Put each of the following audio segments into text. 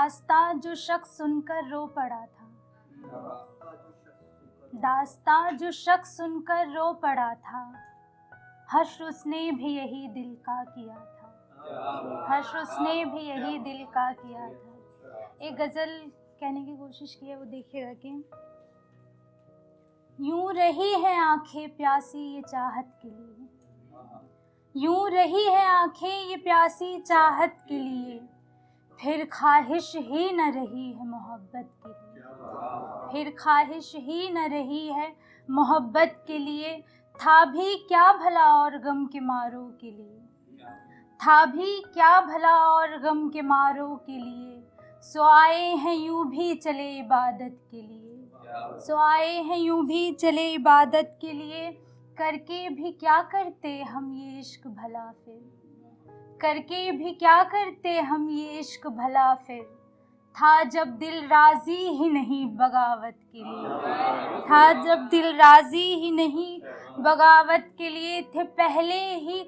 दास्तां जो शख्स सुनकर रो पड़ा था, दास्तां जो शख्स सुनकर रो पड़ा था, हश्र उसने भी यही दिल का किया था, हश्र उसने भी यही दिल का किया था। एक गज़ल कहने की कोशिश की है, वो देखिएगा कि यूं रही है आंखें प्यासी ये चाहत के लिए, यूं रही है आंखें ये प्यासी चाहत के लिए, फिर ख्वाहिश ही न रही है मोहब्बत के लिए, फिर ख्वाहिश ही न रही है मोहब्बत के लिए। था भी क्या भला और गम के मारों के लिए, था भी क्या भला और गम के मारों के लिए, सो आए हैं यूं भी चले इबादत के लिए, सो आए हैं यूं भी चले इबादत के लिए। करके भी क्या करते हम ये इश्क भला फिर, करके भी क्या करते हम ये इश्क भला फिर, था जब दिल राजी ही नहीं बगावत के लिए, था जब दिल राजी ही नहीं बगावत के लिए। थे पहले ही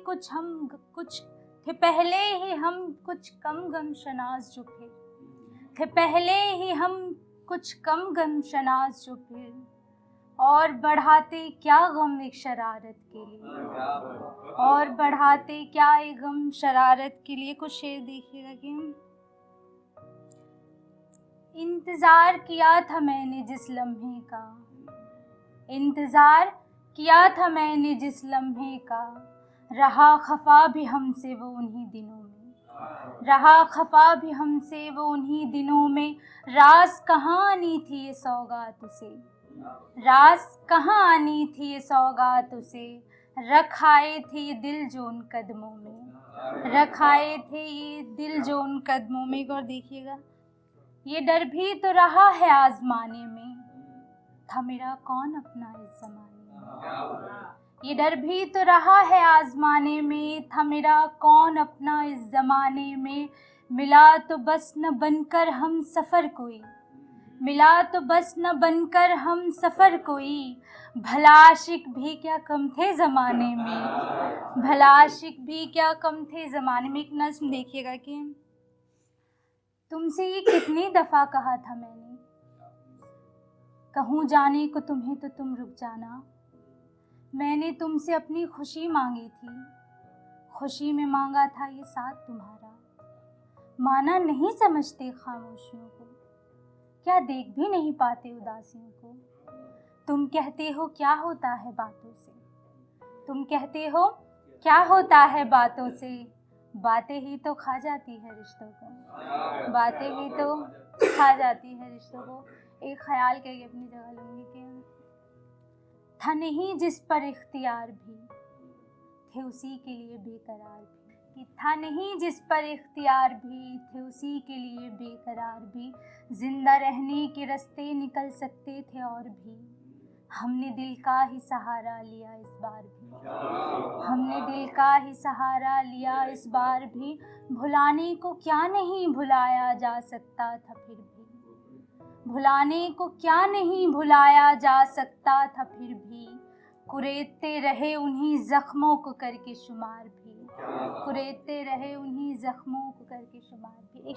हम कुछ कम गम शनास जो फिर, थे पहले ही हम कुछ कम गम शनास जो फिर, और बढ़ाते क्या गम एक शरारत के लिए, और बढ़ाते क्या एक गम शरारत के लिए। कुछ शेर देखिएगा कि इंतज़ार किया था मैंने जिस लम्हे का, इंतज़ार किया था मैंने जिस लम्हे का, रहा खफा भी हमसे वो उन्हीं दिनों में, रहा खफा भी हमसे वो उन्हीं दिनों में। राज कहाँ आनी थी ये सौगात उसे, राज कहाँ आनी थी ये सौगात उसे, रख आए थे ये दिल जो उन कदमों में, रख आए थे ये दिल जो उन कदमों में। एक और देखिएगा, ये डर भी तो रहा है आजमाने में, था मेरा कौन अपना इस ज़माने में, ये डर भी तो रहा है आजमाने में, था मेरा कौन अपना इस ज़माने में। मिला तो बस न बनकर हम सफ़र कोई, मिला तो बस न बनकर हम सफ़र कोई, भला आशिक भी क्या कम थे ज़माने में, भला आशिक भी क्या कम थे ज़माने में। एक नज़्म देखिएगा कि तुमसे ये कितनी दफ़ा कहा था मैंने, कहूँ जाने को तुम्हें तो तुम रुक जाना। मैंने तुमसे अपनी खुशी मांगी थी, खुशी में मांगा था ये साथ तुम्हारा। माना नहीं समझते खामोशियों को, क्या देख भी नहीं पाते उदासियों को। तुम कहते हो क्या होता है बातों से, तुम कहते हो क्या होता है बातों से, बातें ही तो खा जाती है रिश्तों को, बातें ही तो खा जाती है रिश्तों को। एक ख्याल करके अपनी जगह लूँगी कि था नहीं जिस पर इख्तियार भी, थे उसी के लिए बेकरार भी, कि था नहीं जिस पर इख्तियार भी, थे उसी के लिए बेकरार भी। जिंदा रहने के रास्ते निकल सकते थे और भी, हमने दिल का ही सहारा लिया इस बार भी, हमने दिल का ही सहारा लिया इस बार भी। भुलाने को क्या नहीं भुलाया जा सकता था फिर भी, भुलाने को क्या नहीं भुलाया जा सकता था फिर भी। कुरेदते रहे उन्हीं ज़ख्मों को करके शुमार भी, कुरेदते रहे उन्हीं ज़ख्मों को करके शुमार भी। एक